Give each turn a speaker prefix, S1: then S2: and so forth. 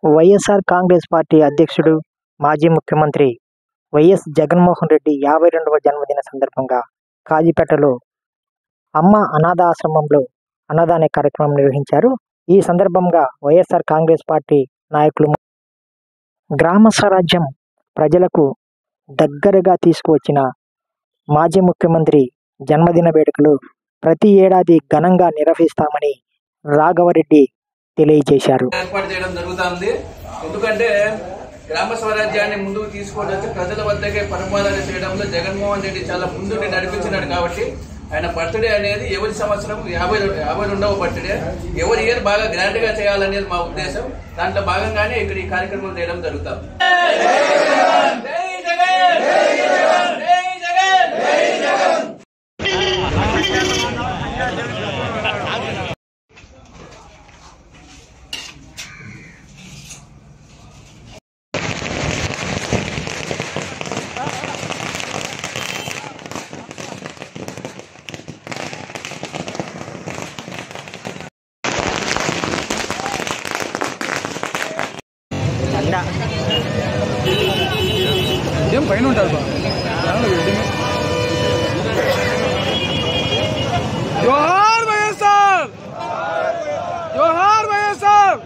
S1: YSR Congress party అధ్యక్షుడు, మాజీ ముఖ్యమంత్రి వైఎస్ జగన్మోహన్ రెడ్డి 52వ జన్మదిన సందర్భంగా కాజీపేటలో అమ్మ అనాథ ఆశ్రమంలో అన్నదాన కార్యక్రమం నిర్వహించారు. ఈ సందర్భంగా వైఎస్ఆర్ కాంగ్రెస్ పార్టీ నాయకులు గ్రామ స్వరాజ్యం ప్రజలకు దగ్గరగా తీసుకువచ్చిన మాజీ ముఖ్యమంత్రి జన్మదిన వేడుకలు ప్రతి ఏడాది ఘనంగా నిర్వహిస్తామని రాఘవరెడ్డి తెలియజేశారు.
S2: ఏర్పాటు చేయడం జరుగుతుంది. ఎందుకంటే గ్రామ స్వరాజ్యాన్ని ముందుకు తీసుకొని వచ్చి ప్రజల వద్దకే పరిపాలన చేయడంలో జగన్మోహన్ రెడ్డి చాలా ముందుండి నడిపించినాడు. కాబట్టి ఆయన బర్త్డే అనేది ఎవరి సంవత్సరం 52వ బర్త్డే, ఎవరి ఇయర్ బాగా గ్రాండ్ గా చేయాలనేది మా ఉద్దేశం. దాంట్లో భాగంగానే ఇక్కడ ఈ కార్యక్రమం చేయడం జరుగుతుంది.
S3: ఏం పైన ఉంటారు జోహార్ వైఎస్ఆర్, జోహార్ వైఎస్ఆర్.